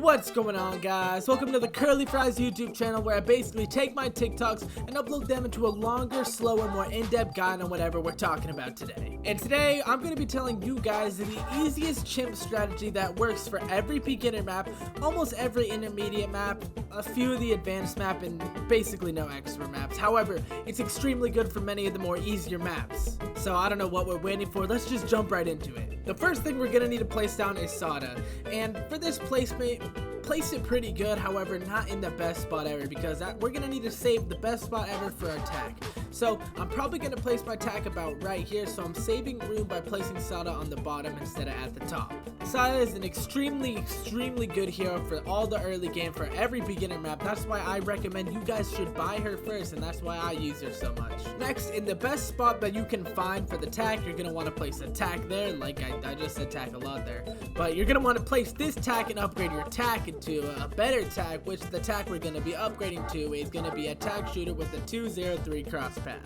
What's going on, guys? Welcome to the Curly Fries YouTube channel, where I basically take my TikToks and upload them into a longer, slower, more in-depth guide on whatever we're talking about today. And today I'm going to be telling you guys the easiest chimp strategy that works for every beginner map, almost every intermediate map, a few of the advanced map, and basically no extra maps. However, it's extremely good for many of the more easier maps. So I don't know what we're waiting for, let's just jump right into it. The first thing we're going to need to place down is Soda, and for this placement, place it pretty good, however not in the best spot ever, because we're going to need to save the best spot ever for our tack. So I'm probably going to place my tack about right here, so I'm saving room by placing Soda on the bottom instead of at the top. Soda is an extremely good hero for all the early game for every beginner map. That's why I recommend you guys should buy her first, and that's why I use her so much. Next, in the best spot that you can find for the tack, you're going to want to place a tack there. Like I just said tack a lot there, but you're going to want to place this tack and upgrade your tack into a better tack, which the tack we're going to be upgrading to is going to be a tack shooter with a 203 cross path.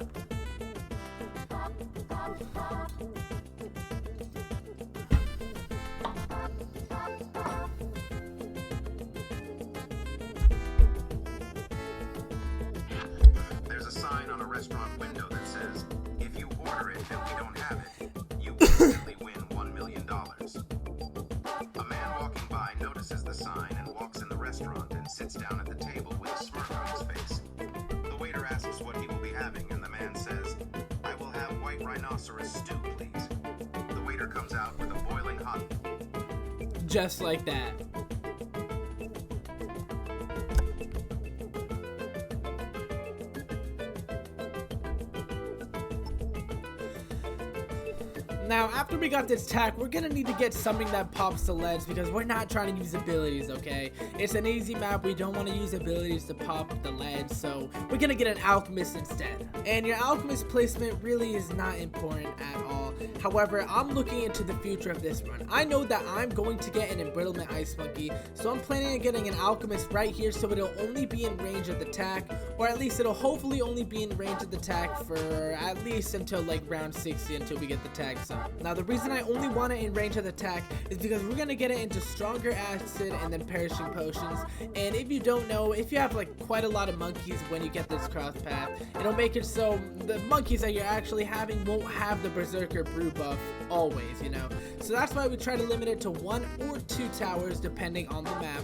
There's a sign on a restaurant window that says, if you order it and we don't have it, you instantly win $1 million. A man walking by notices the sign and walks in the restaurant and sits down at the table with a smirk on his face. The waiter asks what he will be having, and the man says, I will have white rhinoceros stew, please. The waiter comes out with a boiling hot... Just like that. Now, after we got this tack, we're gonna need to get something that pops the leads, because we're not trying to use abilities, okay? It's an easy map, we don't want to use abilities to pop the leads, so we're gonna get an alchemist instead. And your alchemist placement really is not important at all. However, I'm looking into the future of this run. I know that I'm going to get an embrittlement ice monkey, so I'm planning on getting an alchemist right here, so it'll only be in range of the tack, or at least it'll hopefully only be in range of the tack for at least until like round 60, until we get the tag zone. Now, the reason I only want it in range of the tack is because we're going to get it into stronger acid and then perishing potions. And if you don't know, if you have like quite a lot of monkeys when you get this cross path, it'll make it so the monkeys that you're actually having won't have the berserker brew buff always, you know. So that's why we try to limit it to 1 or 2 towers depending on the map,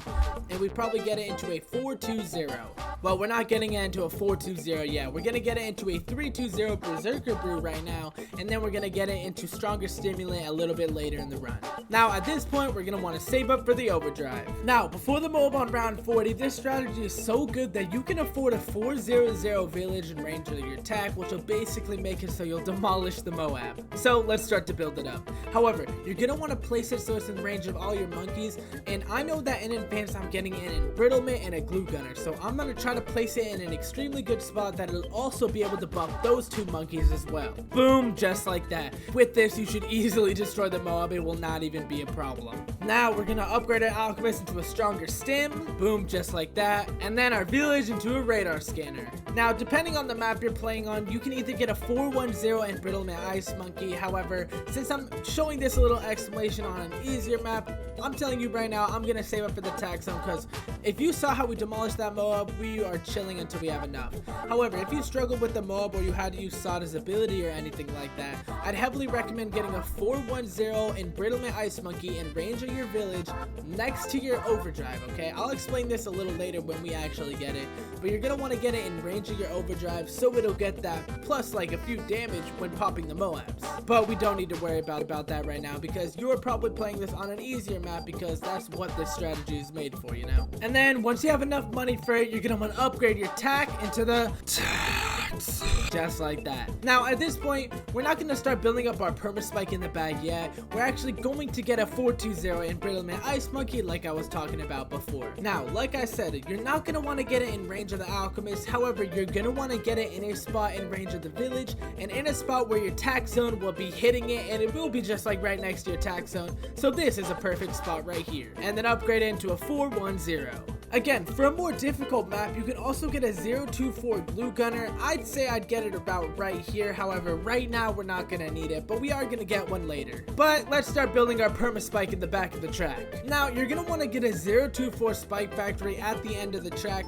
and we probably get it into a 4-2-0. Well, we're not getting it into a 4-2-0 yet. We're gonna get it into a 3-2-0 berserker brew right now, and then we're gonna get it into stronger stimulant a little bit later in the run. Now, at this point, we're gonna want to save up for the overdrive. Now, before the Moab on round 40, this strategy is so good that you can afford a 4-0-0 village in range of your attack, which will basically make it so you'll demolish the Moab. So let's start to build it up. However, you're gonna want to place it so it's in range of all your monkeys, and I know that in advance I'm getting an embrittlement and a glue gunner, so I'm gonna try to place it in an extremely good spot that it'll also be able to buff those 2 monkeys as well. Boom, just like that. With this, you should easily destroy the Moab. It will not even be a problem. Now we're gonna upgrade our alchemist into a stronger stim. Boom, just like that. And then our village into a radar scanner. Now, depending on the map you're playing on, you can either get a 4-1-0 embrittlement ice monkey. However, since I'm showing this a little exclamation on an easier map, I'm telling you right now, I'm gonna save up for the tag zone, because if you saw how we demolished that Moab, we are chilling until we have enough. However, if you struggled with the Moab or you had to use Soda's ability or anything like that, I'd heavily recommend getting a 4-1-0 embrittlement ice monkey in range of your village next to your overdrive, okay? I'll explain this a little later when we actually get it, but you're gonna want to get it in range of your overdrive so it'll get that plus like a few damage when popping the Moabs. But we don't need to worry about that right now, because you're probably playing this on an easier map, because that's what this strategy is made for, you know. And then once you have enough money for it, you're gonna want to upgrade your tack into the tax, just like that. Now, at this point, we're not gonna start building up our perma spike in the bag yet. We're actually going to get a 4-2-0 embrittlement ice monkey like I was talking about before. Now, like I said, you're not gonna want to get it in range of the alchemist. However, you're gonna want to get it in a spot in range of the village, and in a spot where your tack zone will be hitting it, and it will be just like right next to your tack zone. So this is a perfect spot right here. And then upgrade it into a 4-1-0. Again, for a more difficult map, you can also get a 024 glue gunner. I'd say I'd get it about right here. However, right now we're not gonna need it, but we are gonna get one later. But let's start building our perma spike in the back of the track. Now, you're gonna want to get a 024 spike factory at the end of the track,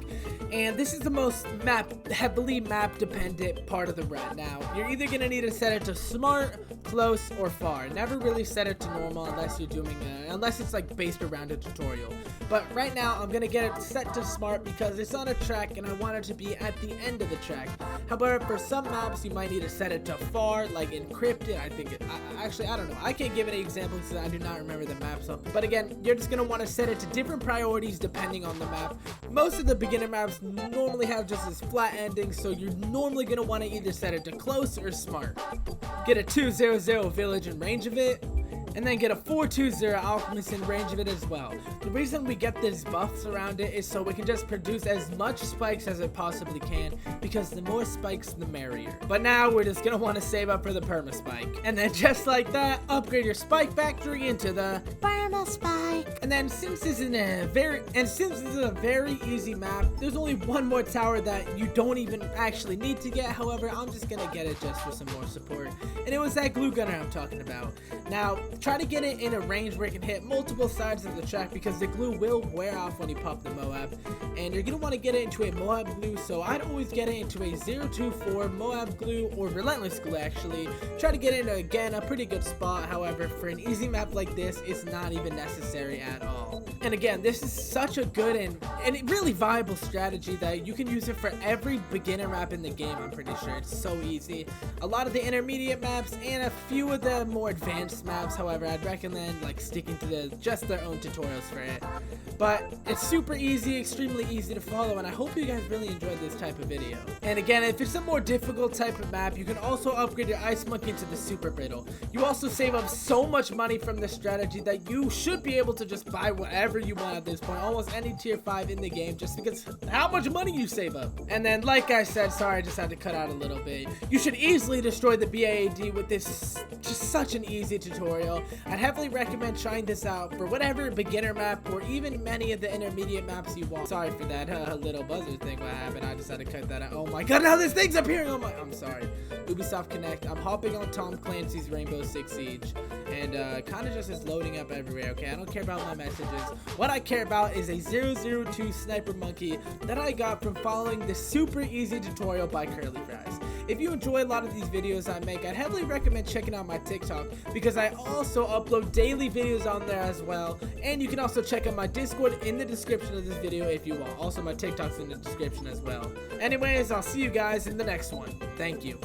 and this is the most heavily map dependent part of the run. Now, you're either gonna need to set it to smart, close, or far. Never really set it to normal unless you're doing unless it's like based around a tutorial. But right now I'm gonna get it set to smart because it's on a track and I want it to be at the end of the track. However, for some maps you might need to set it to far, like encrypted. Actually I don't know, I can't give any examples because I do not remember the maps. But again, you're just gonna want to set it to different priorities depending on the map. Most of the beginner maps normally have just this flat ending, so you're normally gonna want to either set it to close or smart. Get a 200 village in range of it, and then get a 420 alchemist in range of it as well. The reason we get these buffs around it is so we can just produce as much spikes as it possibly can, because the more spikes the merrier. But now we're just gonna want to save up for the perma spike, and then just like that, upgrade your spike factory into the perma spike. And then since this is a very easy map, there's only one more tower that you don't even actually need to get. However, I'm just gonna get it just for some more support, and it was that glue gunner I'm talking about. Now, try to get it in a range where it can hit multiple sides of the track, because the glue will wear off when you pop the Moab, and you're going to want to get it into a Moab glue. So I'd always get it into a 024 Moab glue, or relentless glue actually. Try to get it into, again, a pretty good spot. However, for an easy map like this, it's not even necessary at all. And again, this is such a good and really viable strategy that you can use it for every beginner map in the game. I'm pretty sure it's so easy. A lot of the intermediate maps and a few of the more advanced maps, however, I'd recommend like sticking to just their own tutorials for it. But it's super easy, extremely easy to follow, and I hope you guys really enjoyed this type of video. And again, if it's a more difficult type of map, you can also upgrade your ice monkey into the super brittle. You also save up so much money from this strategy that you should be able to just buy whatever you want at this point, almost any tier 5 in the game, just because how much money you save up. And then, like I said, sorry, I just had to cut out a little bit, you should easily destroy the BAAD with this just such an easy tutorial. I'd heavily recommend trying this out for whatever beginner map or even many of the intermediate maps you want. Sorry for that little buzzer thing what happened. I just had to cut that out. Oh my god, now this thing's appearing on my... I'm sorry. Ubisoft Connect. I'm hopping on Tom Clancy's Rainbow Six Siege, and kind of just is loading up everywhere, okay? I don't care about my messages. What I care about is a 002 sniper monkey that I got from following this super easy tutorial by Curly Fries. If you enjoy a lot of these videos I make, I'd heavily recommend checking out my TikTok, because I also upload daily videos on there as well. And you can also check out my Discord in the description of this video if you want. Also, my TikTok's in the description as well. Anyways, I'll see you guys in the next one. Thank you.